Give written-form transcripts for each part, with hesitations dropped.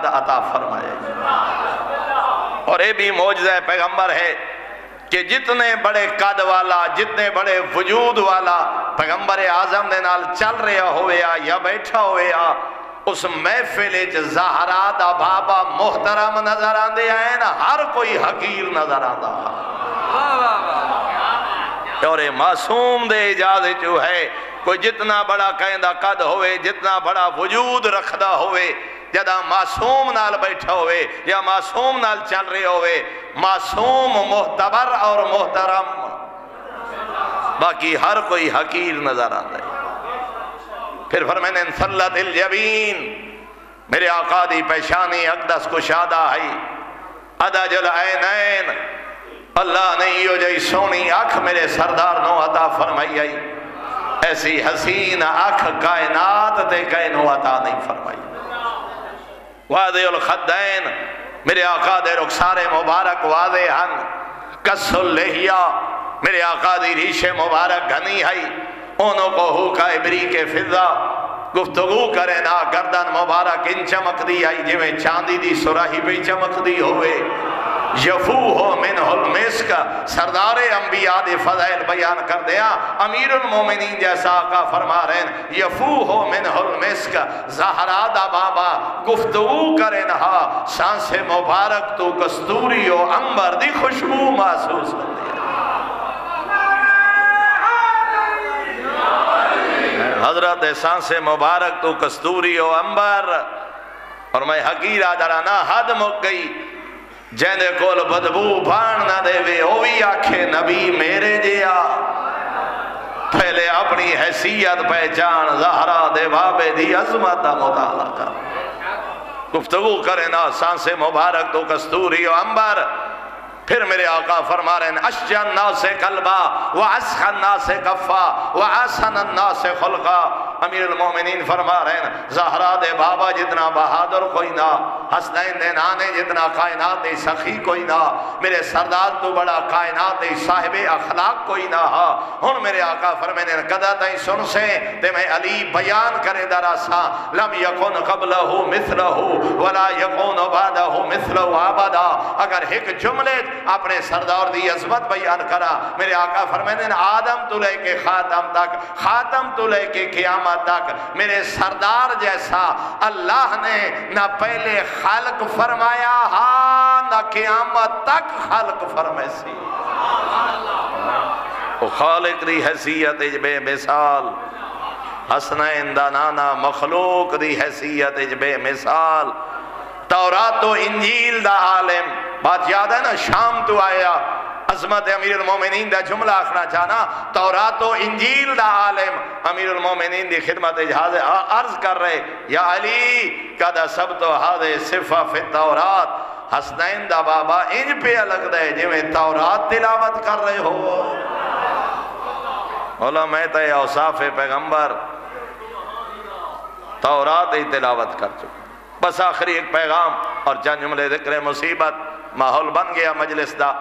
عطا فرمائے۔ اور یہ بھی معجزہ پیغمبر ہے کہ جتنے بڑے قد والا، جتنے بڑے وجود والا پیغمبر اعظم دے نال چل رہا ہویا یا بیٹھا ہویا، اس محفل زہرا دا بابا محترم نظر آندے آئے نا، ہر کوئی حقیر نظر آندہ۔ اور معصوم دے اجازت جو ہے، کوئی جتنا بڑا کہندہ قد ہوئے، جتنا بڑا وجود رکھدا ہوئے، جدا معصوم نال بیٹھا ہوئے یا معصوم نال چل رہے ہوئے، معصوم محتبر اور محترم، باقی ہر کوئی حقیر نظر آتا ہے۔ پھر فرمائیں انسلت الجبین، میرے آقا دی پیشانی اقدس کشادہ ہے، ادج العینین، اللہ نے یہ جائی سونی آنکھ میرے سردار نو عطا فرمائی آئی، ایسی حسین آنکھ کائنات تے کائنو عطا نہیں فرمائی۔ واضح الخدین، میرے آقا دے رخسار مبارک واضح ہن، کس اللحیہ، میرے آقا دی ریش مبارک گھنی ہے، انہوں کو ہوکا ابری کے فضا، گفتگو کرے نا گردن مبارک ان چمک دی آئی، جو میں چاندی دی سراہی بھی چمک دی ہوئے، یفو ہو منہ المسک، سردار انبیاء دے فضائل بیان کر دیا، امیر المومنین جیسا آقا فرما رہے ہیں، یفو ہو منہ المسک، زہرا دا بابا گفتگو کرے نہا، سانس مبارک تو کستوری و امبر دی خوشبو محسوس ہو دیا۔ حضرت سانس مبارک تو کستوری و امبر، اور میں حقیرہ درانا حد مک گئی، جیندے کول بدبو بھان نہ دے وے ہوئی آکھے نبی میرے جیا، پہلے اپنی حیثیت پہچان، زہرا دے بابے دی عظمت مطالعہ کر، گفتگو کرے نا سانس مبارک تو کستوری و امبر۔ پھر میرے آقا فرما رہے ہیں اشجع الناس قلبا واسخ الناس کفا واحسن الناس خلقا، امیر المومنین فرما رہے ہیں زہرا دے بابا جتنا بہادر کوئی نہ، حسنین دے نانے جتنا کائنات دے سخی کوئی نہ، میرے سردار تو بڑا کائنات دے صاحب اخلاق کوئی نہ ہا۔ ہن میرے آقا فرمانے قدہ تائیں سن سے تے میں علی بیان کرے دراسا، لم یکن قبلہ مثلہ ولا یکن بعدہ مثلہ ابدا، اگر ایک جملے اپنے سردار دی عظمت بیان کرا، میرے آقا فرمانے آدم تو لے کے خاتم تک، خاتم تو لے کے قیامت تک، میرے سردار جیسا اللہ نے نہ پہلے خلق فرمایا ہاں نہ قیامت تک خلق فرمائے سی۔ وہ خالق دی حیثیت بے مثال، حسنین دا نانا مخلوق دی حیثیت بے مثال، تورات و انجیل دا عالم، بات یاد ہے نا شام تو آیا، عظمت امیر المومنین دا جملہ آخنا چاہنا، تورات و انجیل دا عالم، امیر المومنین دی خدمت اجازت عرض کر رہے یا علی کدا سب تو حاضر صفہ فی تورات، حسنین دا بابا ان پہ الگ دے جو میں تورات تلاوت کر رہے ہو۔ مولا میں تے اوصاف پیغمبر تورات ہی تلاوت کر چکا۔ بس آخری ایک پیغام اور چند جملے ذکر مصیبت، ماحول بن گیا مجلس دا،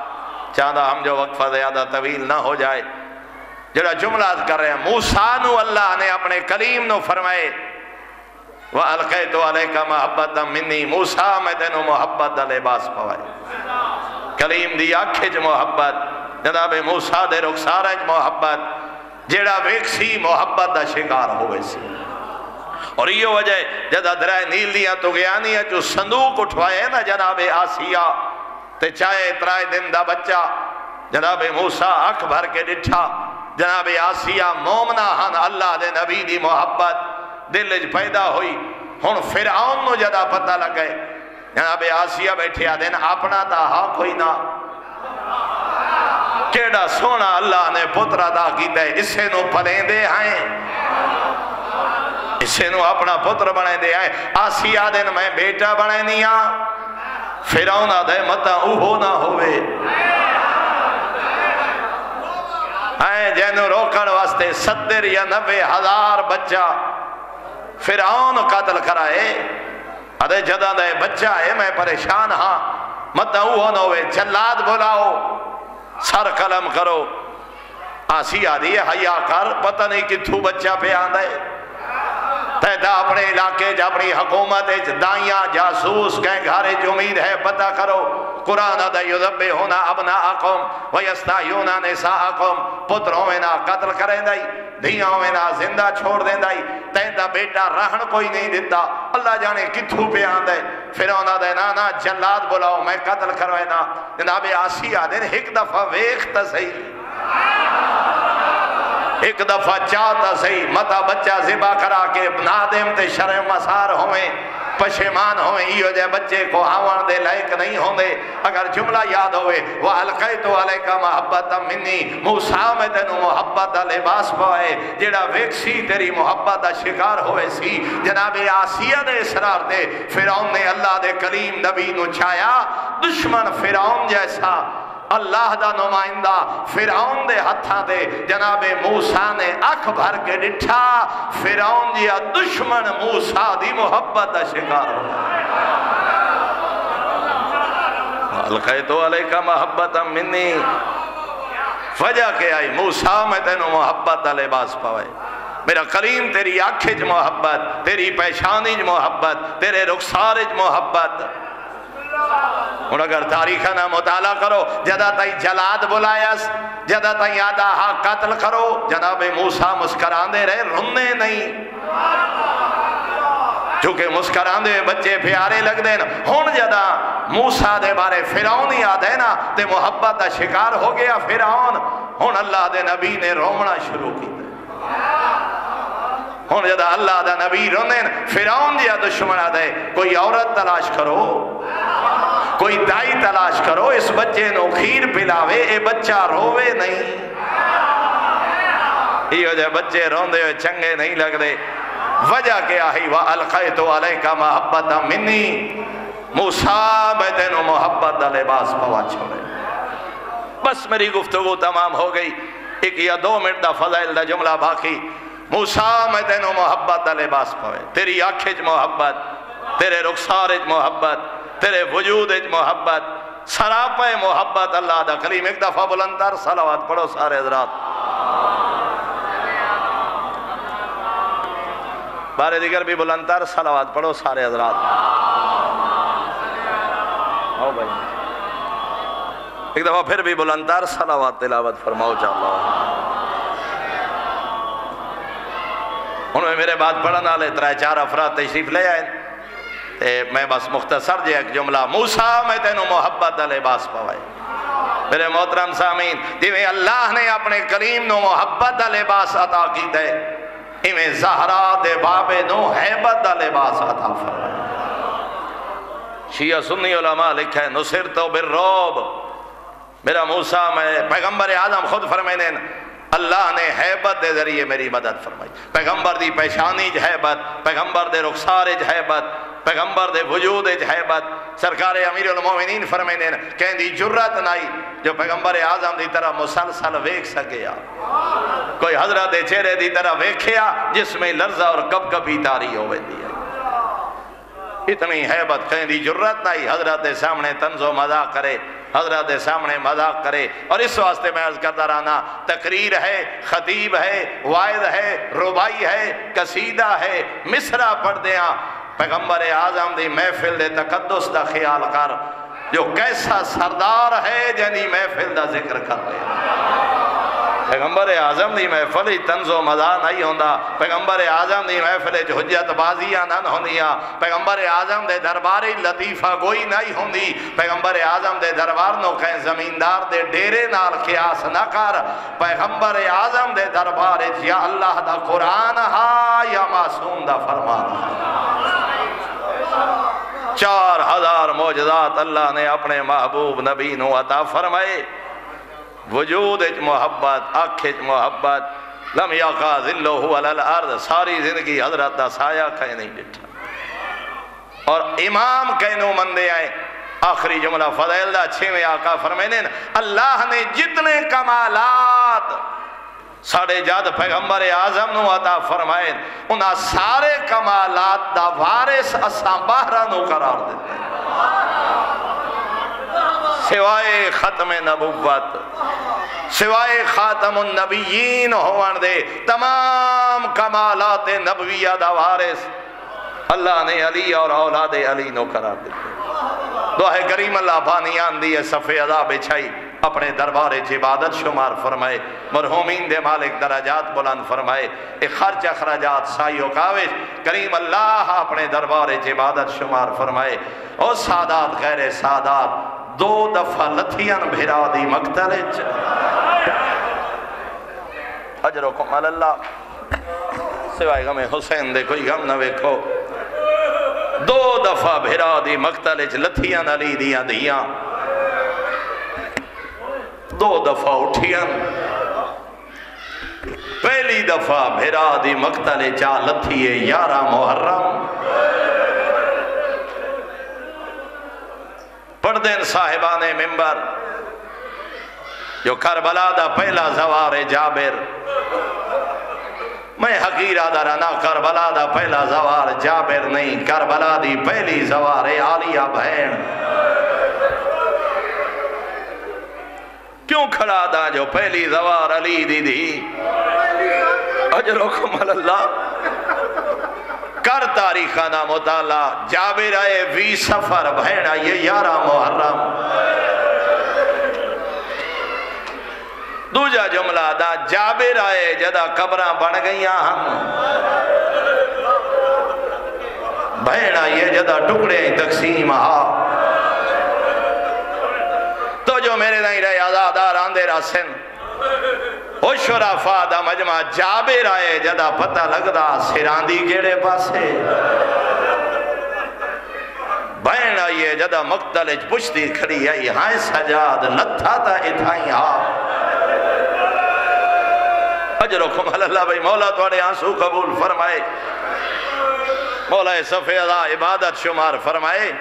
چاہتا ہم جو وقفہ زیادہ طویل نہ ہو جائے، جڑا جملہ کر رہے ہیں موسیٰ نو اللہ نے اپنے کلیم نو فرمائے وَأَلْقَيْتُ عَلَيْكَ مَحَبَّةً مِّنِّي، موسیٰ میں تینو محبت دا لباس پوائے، کلیم دی آنکھیں محبت، جناب موسیٰ دے رخسارج محبت، جڑا ویکسی محبت دا شکار ہوئے سی۔ اور یہ وجہ جدہ درائے نیل دیا تو گیانیہ جو صندوق اٹھوائے نا جناب آسیہ تے چاہے ترائے دن دا بچہ، جناب موسیٰ اکھ بھر کے ڈٹھا، جناب آسیہ مومنہ ہن اللہ دے نبی دی محبت دل اج پیدا ہوئی۔ ہن فرعون نو جدہ پتہ لگے جناب آسیہ بیٹھے آدھیں اپنا تا حق ہوئی نا، کیڑا سونا اللہ نے پتر ادا کیتا ہے، اسے نو پلیں دے آئیں، اسے نو اپنا پتر بنے دے آئے، آسیہ دن میں بیٹا بنے نہیں آ، فرعون دے متا اوہو نہ ہوئے، آئے جینو روکڑ واسطے 70 یا 90 ہزار بچہ فرعون قتل کرائے، ادھے جدہ دے بچہ ہے میں پریشان ہاں، متا اوہو نہ ہوئے، جلاد بلاؤ، سر قلم کرو، آسیہ دیئے حیاء کر، پتہ نہیں کتھو بچہ پہ آندھے، تیتا اپنے علاقے اپنی حکومت دائیاں جاسوس کہیں گھارے جو امید ہے پتہ کرو قرآن دا یذبحون ابناءکم ویستحیون نساءکم پتروں میں نہ قتل کریں دائی دھیاں میں نہ زندہ چھوڑ دیں دائی تیتا بیٹا رہن کوئی نہیں دیتا اللہ جانے کتھو پہ آندے فرعون دے نانا جلاد بلاؤ میں قتل کروائنا جناب آسیہ دن ایک دفعہ ویکھتا صحیح ایک دفعہ چاہتا صحیح متا بچہ ذبح کرا کے نادم تے شرم مسار ہوئیں پشیمان ہوئیں یہ جائے بچے کو آوان دے لائق نہیں ہوں دے اگر جملہ یاد ہوئے وَأَلْقَيْتُ عَلَيْكَ مَحَبَّةً مِّنِّي موسیٰ میں تینو محبت دا لباس پائے جڑا ویکسی تیری محبت دا شکار ہوئے سی جناب آسیہ دے اسرار دے فرعون نے اللہ دے کلیم نبی نو چھایا دشمن فرعون جیسا اللہ دا نمائندہ فرعون دے ہتھاں دے جناب موسیٰ نے اکھ بھر کے ڈٹھا فرعون جیا دشمن موسیٰ دی محبت دا شکار ہو القیتو علیکہ محبتا منی وجہ کے آئی موسیٰ میں تینو محبت دا لباس پاوے میرا کریم تیری آنکھج محبت تیری پیشانیج محبت تیرے رخسارج محبت اور اگر تاریخنا مطالعہ کرو جدہ تائی جلاد بلائیس جدہ تائی آدھا قتل کرو جناب موسیٰ مسکران دے رہے رننے نہیں چونکہ مسکران دے بچے پیارے لگ دیں ہون جدہ موسیٰ دے بارے فرعون ہی آدھے نا تے محبت دا شکار ہو گیا فرعون ہون اللہ دے نبی نے رومنا شروع کی ہون جدہ اللہ دا نبی روندیں فرعون دیا دشمنہ دے کوئی عورت تلاش کرو کوئی دائی تلاش کرو اس بچے نو کھیر پلاوے اے بچہ روے نہیں یہ جو بچے روندے ہوئے چنگے نہیں لگ دے وجہ کیا ہی وَأَلْقَيْتُ عَلَيْكَ مَحَبَّةً مِّنِّي موسیٰ میں تینو محبت دا لباس پوا چھوڑے بس میری گفتگو تمام ہو گئی ایک یا 2 منٹ دا فضائل دا جملہ باقی موسیٰ میں تینو محبت دا لباس پوے تیری آنکھج محبت تیرے رخسارج محبت تیرے وجودج محبت سراپہ محبت اللہ دا کلیم ایک دفعہ بلندر صلوات پڑھو سارے حضرات بارے دیگر بھی بلندر صلوات پڑھو سارے حضرات آؤ بھائی ایک دفعہ پھر بھی بلندر صلوات تلاوت فرماؤ چاہتا انہوں نے میرے بعد پڑھنا لے 3-4 افراد تشریف لے آئیں میں بس مختصر جے ایک جملہ موسیٰ میں تینو محبت دا لباس پوائے میرے محترم سامین جویں اللہ نے اپنے کریم نو محبت دا لباس عطا کی دے ایویں زہرا دے باب نو حیبت دا لباس عطا فرمائے شیعہ سنی علماء لکھے نصرتو بالرعب میرا موسیٰ میں پیغمبر اعظم خود فرمائنے اللہ نے حیبت دے ذریعے میری مدد فرمائی پیغمبر دی پیشانیج حیبت پیغمبر دے رخسارج حیبت پیغمبر دے وجودج حیبت سرکار امیر المومنین فرمائنے کہیں دی جرت نائی جو پیغمبر اعظم دی طرح مسلسل ویکھ سکیا کوئی حضرت چہرے دی طرح ویکھیا جس میں لرزہ اور کب کبھی تاری ہوئے دیا اتنی حیبت کہیں دی جرت نائی حضرت سامنے طنز و مذاق کرے حضرت سامنے مذاق کرے اور اس واسطے میں عرض کرتا رہنا تقریر ہے خطیب ہے وائد ہے ربائی ہے قصیدہ ہے مصرع پڑھ دیاں پیغمبر اعظم دی محفل دے تقدس دا خیال کر جو کیسا سردار ہے جنی محفل دا ذکر کر رہے پیغمبر اعظم دی محفل طنز و مزاح نہیں ہوندا پیغمبر اعظم دی محفل حجت بازیاں نہ ہوندیاں پیغمبر اعظم دے درباری لطیفہ گوئی نہیں ہوندی پیغمبر اعظم دے دربار نو کہیں زمیندار دے ڈیرے نال قیاس نہ کر پیغمبر اعظم دے دربار یا اللہ دا قرآن ہا یا معصوم دا فرمان ہا 4000 معجزات اللہ نے اپنے محبوب نبی نو عطا فرمائے وجود اچ محبت اکھچ محبت لم یقا ذلہ علی الارض ساری زندگی حضرت دا سایہ کہیں نہیں ڈٹھا اور امام کہنو مندے آئے آخری جملہ فضائل دا 6ویں آقا فرمائنے اللہ نے جتنے کمالات ساڑھے جاد پیغمبر اعظم نو عطا فرمائے انہا سارے کمالات دا وارث اساں باہرہ نو قرار دیتے ہیں سوائے ختم نبوت سوائے خاتم النبیین ہوان دے تمام کمالات نبویہ دا وارث اللہ نے علی اور اولاد علی نو قرار دیتے دعا کریم اللہ بانیان دیئے صفحے عذاب بچھائی اپنے دربار عبادت شمار فرمائے مرحومین دے مالک درجات بلند فرمائے خرچ اخراجات سائی و کاوش کریم اللہ اپنے دربار عبادت شمار فرمائے او سادات غیر سادات 2 دفعہ لتھیاں بھیرا دی مقتل اجرکم اللہ سوائے غم حسین دے کوئی غم نہ ویکھو 2 دفعہ بھیرا دی مقتل لتھیاں علی دیاں دیاں 2 دفعہ اٹھیاں پہلی دفعہ بھیرا دی مقتل چا لتھیے 11 محرم پردین صاحبان ممبر جو کربلا دا پہلا زوار جابر میں حقیرہ درانا کربلا دا پہلا زوار جابر نہیں کربلا دی پہلی زوار عالیہ بہن کیوں کھڑا دا جو پہلی زوار علی دی دی اجرکم اللہ کر تاریخانہ مطالعہ جابر آئے 20 سفر بہن آئے 11 محرم دوجہ جملہ دا جابر آئے جدا قبران بن گئیاں ہم بہن آئے جدا ٹکڑے تقسیم ہاں تو جو میرے نہیں رہے آزادار آندے راسن او شرافہ دا مجمع جابر آئے جدا پتہ لگدا سراندی گیڑے پاسے بہن آئیے جدا مقتلج پشتی کھڑی آئی ہائے سجاد لتھا تا اتھائی ہاں اجرکم اللہ بھائی مولا توڑے آنسو قبول فرمائے مولا صفحہ عذا عبادت شمار فرمائے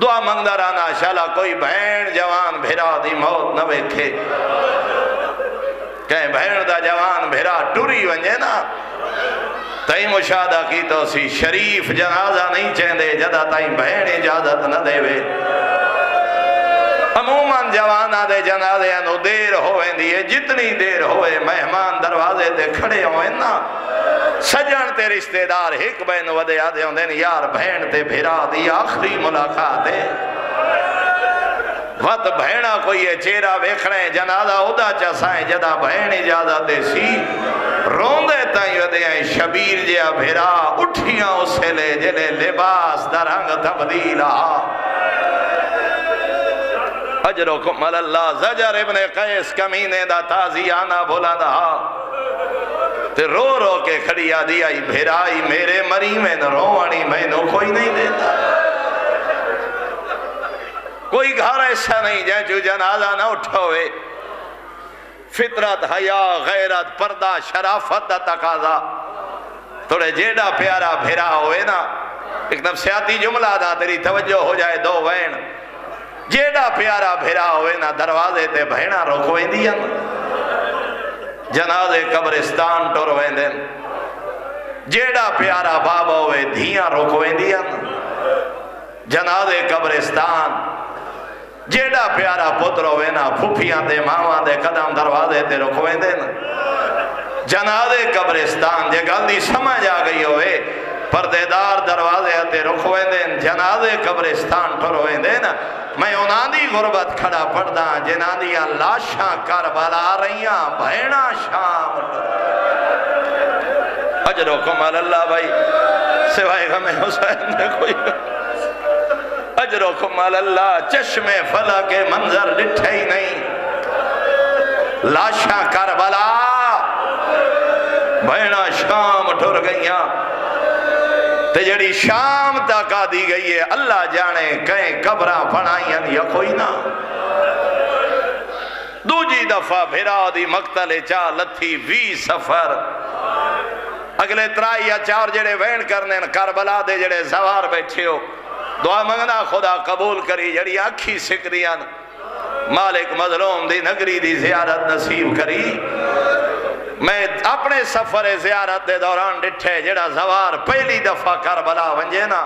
دعا منگدہ رانا شالا کوئی بہن جوان بھیرا دی موت نہ ویکھے کہیں بہن دا جوان بھیرا ٹوری ونجے نا تائیں مشاہدہ کی تو سی شریف جنازہ نہیں چیندے جدا تائیں بہن اجازت نہ دے وے عموماً جوانہ دے جنازے انو دیر ہوئے دیئے جتنی دیر ہوئے مہمان دروازے دے کھڑے ہوئے نا سجن تے رشتہ دار ایک بین ودے آدھے ہوں دین یار بہن تے بھیرا دی آخری ملاقات ہے وقت بہنہ کوئی یہ چیرہ ویکھنے جنازہ ادا چسائیں جدا بہن اجازت دے سی روندے تائیں ودے آئیں شبیر جیا بھیرا اٹھیاں اسے لے جلے لباس درہنگ تبدیل آہا اجرکم اللہ زجر ابن قیس کمینے دا تازیانہ بھولا دا تے رو رو کے کھڑی آدھی آئی بھیرائی میرے مری میں نہ روانی میں نو کوئی نہیں دیتا کوئی گھر ایسا نہیں جائے جو جنازہ نہ اٹھوئے فطرت حیا غیرت پردہ شرافت دا تقاضا تھوڑے جیڑا پیارا بھیرا ہوئے نا ایک نفسیاتی جملہ دا تیری توجہ ہو جائے 2 وین جیڑا پیارا بھیرا ہوئے نا دروازے تے بہنا روکوئے دیا جنازے قبرستان ٹوروئے دیں جیڑا پیارا بابا ہوئے دھیاں روکوئے دیا جنازے قبرستان جیڑا پیارا پتر ہوئے نا پھوپیاں دے ماما دے قدم دروازے تے روکوئے دیں جنازے قبرستان جے گلدی سمجھ آ گئی ہوئے پردیدار دروازے تے رکھوئے دیں جنازے قبرستان ٹھروئے دیں میں انہاں دی غربت کھڑا پڑھدا جنہاں دیاں لاشاں کربلا رہیاں بہنا شام اجرکم اللہ بھائی سوائے غم حسین نے کوئی اجرکم اللہ چشم فلا کے منظر ڈٹھے ہی نہیں لاشاں کربلا بہنا شام ٹھر گئیاں تے جڑی شام تک آدھی گئی ہے اللہ جانے کہیں قبراں پڑھائیں یا کوئی نہ دوجی دفعہ بھیرا دی مقتل چا لتھی 20 سفر اگلے 3 یا 4 جڑے وین کرنے کربلا دے جڑے زوار بیٹھے ہو دعا منگنا خدا قبول کری جڑی آکھی سکریاں مالک مظلوم دی نگری دی زیارت نصیب کری میں اپنے سفر زیارت دے دوران ڈٹھے جڑا زوار پہلی دفعہ کربلا ونجے نا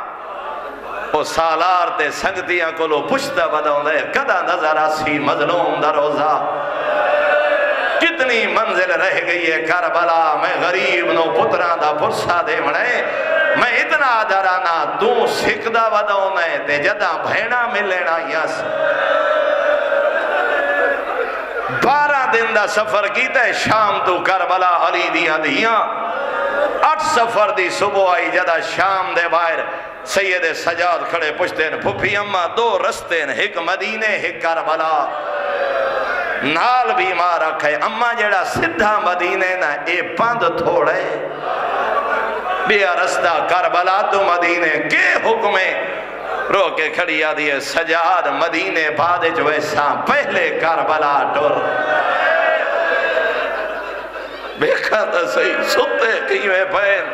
وہ سالار تے سنگتیاں کو لو پشتہ بداؤں دے کدا نظر آسی مظلوم دا روزہ کتنی منزل رہ گئی ہے کربلا میں غریب نو پتران دا پرسا دے منے میں اتنا درانا تو سکھدا بداؤں دے تے جدہ بھینا ملینا یس 12 دن دا سفر کیتا ہے شام تو کربلا علی دیاں دیاں 8 سفر دی صبح آئی جدہ شام دے باہر سید سجاد کھڑے پشتے ہیں پھپی اممہ 2 رستے ہیں ایک مدینے ایک کربلا نال بیمار رکھے اممہ جڑا سدھا مدینے نا اے پاند تھوڑے بیا رستہ کربلا تو مدینے کے حکمیں رو کے کھڑی آدھی ہے سجاد مدینے بعد جو ایسا پہلے کربلا ٹور بیکھا تا صحیح ستے کیویں پہن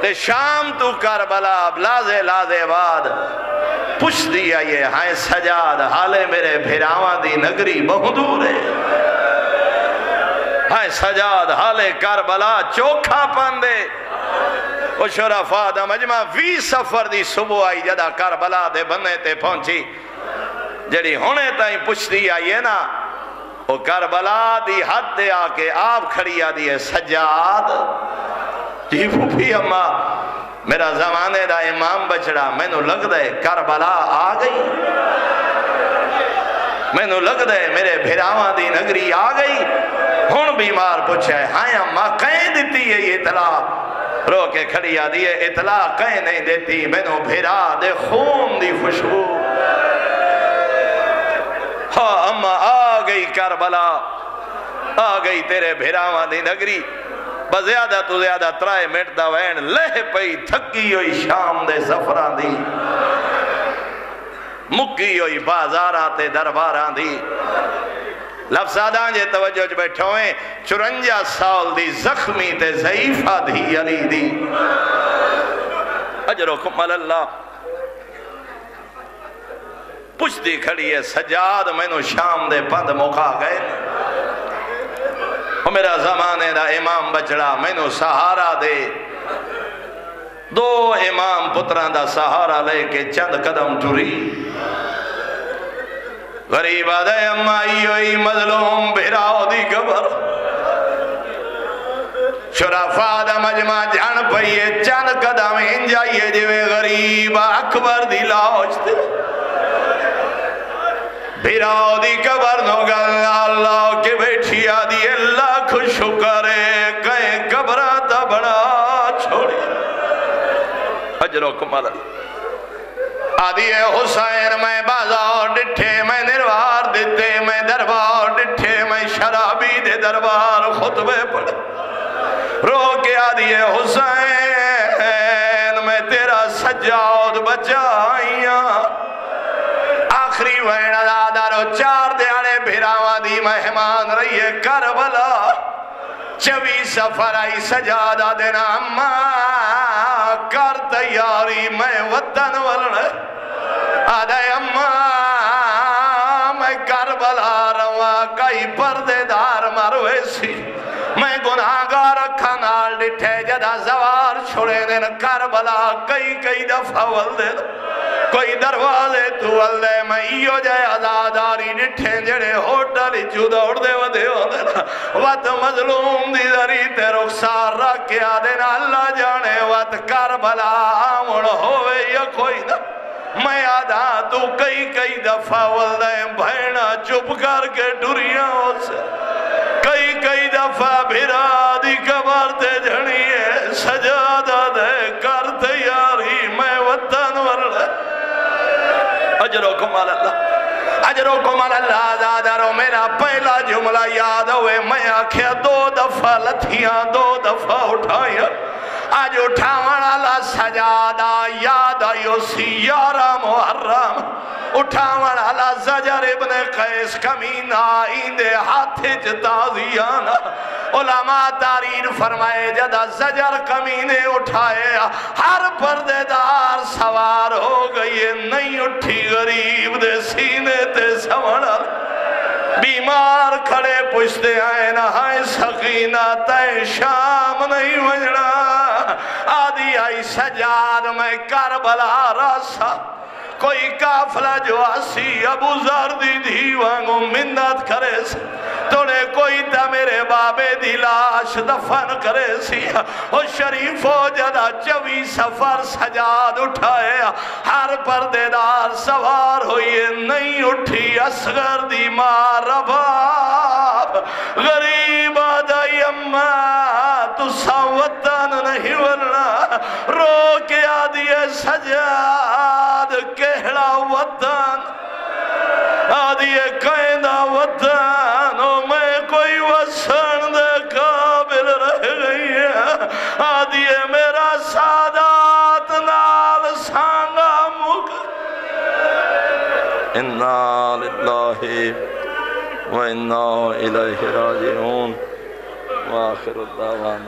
تے شام تو کربلا لازے لازے بعد پوچھ دیا یہ ہائے سجاد حالے میرے بھیراواں دی نگری بہت دور ہے ہائے سجاد حالے کربلا چوکھا پاندے وہ شرفاء دا مجمع 20 سفر دی صبح آئی جدہ کربلا دے بننے تے پہنچی جڑی ہونے تائیں پوچھ دیا یہ نا وہ کربلا دی حد تے آکے آپ کھڑی آدھی ہے سجاد جی پھوپھی اممہ میرا زمانے دا امام بچڑا میں نو لگ دے کربلا آ گئی میں نو لگ دے میرے بھیراواں دی نگری آ گئی ہون بیمار پوچھا ہے ہاں اممہ کہیں دیتی ہے یہ اطلاع رو کے کھڑی آدھی ہے اطلاع کہیں نہیں دیتی میں نو بھیرا دے خون دی خوشبو ہاں اممہ آ گئی کربلا آ گئی تیرے بھیراواں دی نگری بزیادہ تو زیادہ 3 منٹ دا وین لہ پئی تھکی ہوئی شام دے سفران دی مکی ہوئی بازاران تے درباران دی لفظادان جے توجہ جو بیٹھو ہیں 54 سال دی زخمی تے ضعیفہ دی علی دی اجرکم اللہ پوچھ دی کھڑی ہے سجاد میں نو شام دے پند موقع گئے اور میرا زمانے دا امام بچڑا میں نو سہارا دے 2 امام پتران دا سہارا لے کے چند قدم ٹوری غریب آدھے امائی ہوئی مظلوم بھیراؤ دی قبر شرفاء دا مجمع جان پئیے چند قدم انجائیے جوے غریب اکبر دی لاؤچ دے بھیراؤ دی قبر نو گل اللہ کے بیٹھی آدھی اللہ کو شکر ہے کہیں قبرہ بڑا چھوڑی اجر و کمال آدھی حسین میں بازار ڈٹھے میں نروار دیتے میں دربار ڈٹھے میں شرابی دے دربار خطبے پڑھے رو کے آدھی حسین میں تیرا سجاد بچائیاں آخری وین ازادارو 4 دیانے بھیراواں دی مہمان رہی ہے کربلا 24 سفر آئی سجادہ دینا اممہ کر تیاری میں وطن ولڑے آدھے اممہ میں کربلا روا کئی پردے دار مروے سی میں گناہگار رکھا نال ڈٹھے جدہ زوار چھوڑے دن کربلا کئی دفعہ ولدے کوئی دروازے تو ولدے میں ایو جائے عزاداری ڈٹھے جڑے ہوٹل چو دوڑ دے ودے ہو دینا وقت مظلوم دی ذری تے رخصار رکھ کے آدھینا اللہ جانے وقت کربلا آمڑ ہوئے یا کوئی نہ میں آدھا تو کئی دفعہ ولدے بھینا چپ کر کے ڈوریاں ہو سے کئی دفعہ بھیرا دی قبر تے جھڑیے سجادہ دے کر تیاری میں وطن ورلے اجرکم اللہ زادارو میرا پہلا جملہ یاد ہوئے میں آکھیا 2 دفعہ لتھیاں 2 دفعہ اٹھائیاں آج اٹھاونا اللہ سجادہ یاد آئیو سی 11 محرم اٹھاونا اللہ زجر ابن قیس کمینہ ایندے ہاتھ تازیانا علماء تاریر فرمائے جدہ زجر کمینے اٹھائے ہر پردے دار سوار ہو گئی نہیں اٹھی غریب دے سینے تے سوڑا بیمار کھڑے پوچھتے آئے نہ ہائے سکینہ تے شام نہیں وجنا آدھی آئی سجاد میں کربلا راسا کوئی کافلہ جو آسی ابو ذر دی دھیوانگو منت کرے سی توڑے کوئی تا میرے بابے دی لاش دفن کرے سی وہ شریف و جدہ 24 سفر سجاد اٹھائے ہر پردیدار سوار ہوئے نہیں اٹھی اصغر دی ماں رباب غریب آدھائی اممہ تو ساوتن نہیں ورنہ رو کے آدھی سجاد کہڑا وطن آدھی قائدہ وطن میں کوئی وسن دے قابل رہ گئی ہے آدھی میرا سادات نال سانگا مک اِنَّا لِلَّهِ وَإِنَّا إِلَيْهِ رَاجِعُونَ وآخر الدعوانا